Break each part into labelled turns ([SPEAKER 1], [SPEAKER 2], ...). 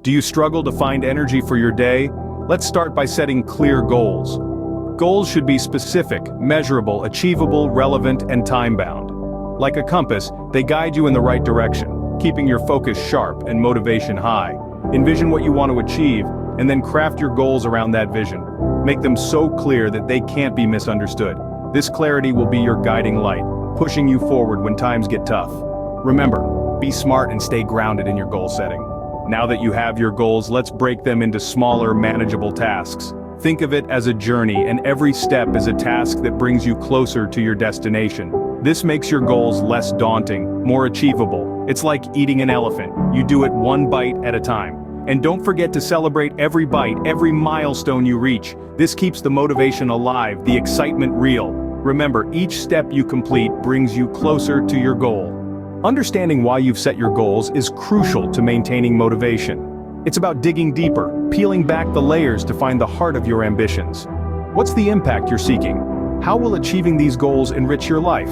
[SPEAKER 1] Do you struggle to find energy for your day? Let's start by setting clear goals. Goals should be specific, measurable, achievable, relevant, and time-bound. Like a compass, they guide you in the right direction, keeping your focus sharp and motivation high. Envision what you want to achieve, and then craft your goals around that vision. Make them so clear that they can't be misunderstood. This clarity will be your guiding light, pushing you forward when times get tough. Remember, be smart and stay grounded in your goal setting. Now that you have your goals, let's break them into smaller, manageable tasks. Think of it as a journey, and every step is a task that brings you closer to your destination. This makes your goals less daunting, more achievable. It's like eating an elephant. You do it one bite at a time. And don't forget to celebrate every bite, every milestone you reach. This keeps the motivation alive, the excitement real. Remember, each step you complete brings you closer to your goal. Understanding why you've set your goals is crucial to maintaining motivation. It's about digging deeper, peeling back the layers to find the heart of your ambitions. What's the impact you're seeking? How will achieving these goals enrich your life?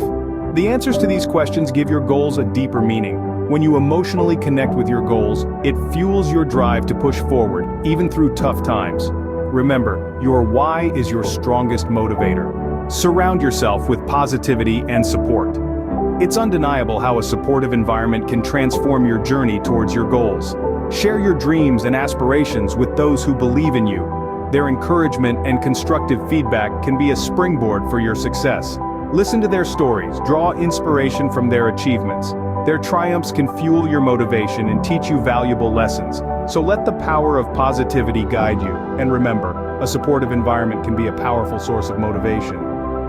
[SPEAKER 1] The answers to these questions give your goals a deeper meaning. When you emotionally connect with your goals, it fuels your drive to push forward, even through tough times. Remember, your why is your strongest motivator. Surround yourself with positivity and support. It's undeniable how a supportive environment can transform your journey towards your goals. Share your dreams and aspirations with those who believe in you. Their encouragement and constructive feedback can be a springboard for your success. Listen to their stories, draw inspiration from their achievements. Their triumphs can fuel your motivation and teach you valuable lessons. So let the power of positivity guide you. And remember, a supportive environment can be a powerful source of motivation.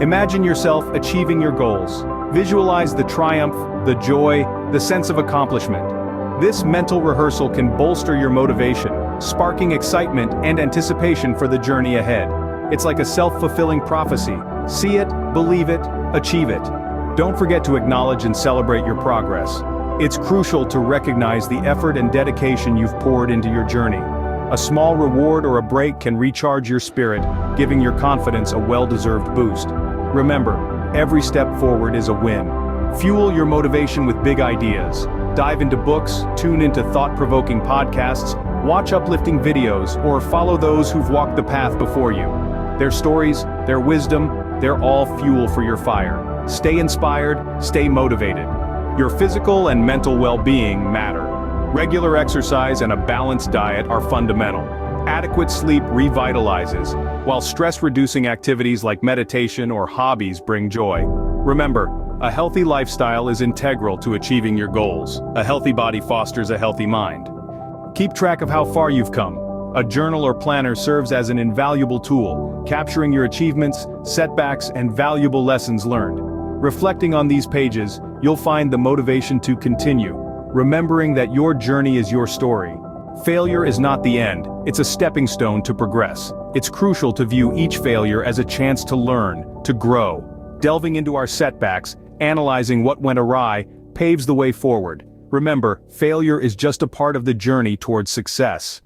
[SPEAKER 1] Imagine yourself achieving your goals. Visualize the triumph, the joy, the sense of accomplishment. This mental rehearsal can bolster your motivation, sparking excitement and anticipation for the journey ahead. It's like a self-fulfilling prophecy. See it, believe it, achieve it. Don't forget to acknowledge and celebrate your progress. It's crucial to recognize the effort and dedication you've poured into your journey. A small reward or a break can recharge your spirit, giving your confidence a well-deserved boost. Remember, every step forward is a win. Fuel your motivation with big ideas. Dive into books, tune into thought-provoking podcasts, watch uplifting videos, or follow those who've walked the path before you. Their stories, their wisdom, they're all fuel for your fire. Stay inspired, stay motivated. Your physical and mental well-being matter. Regular exercise and a balanced diet are fundamental. Adequate sleep revitalizes, while stress-reducing activities like meditation or hobbies bring joy. Remember, a healthy lifestyle is integral to achieving your goals. A healthy body fosters a healthy mind. Keep track of how far you've come. A journal or planner serves as an invaluable tool, capturing your achievements, setbacks, and valuable lessons learned. Reflecting on these pages, you'll find the motivation to continue, remembering that your journey is your story. Failure is not the end, it's a stepping stone to progress. It's crucial to view each failure as a chance to learn, to grow. Delving into our setbacks, analyzing what went awry, paves the way forward. Remember, failure is just a part of the journey towards success.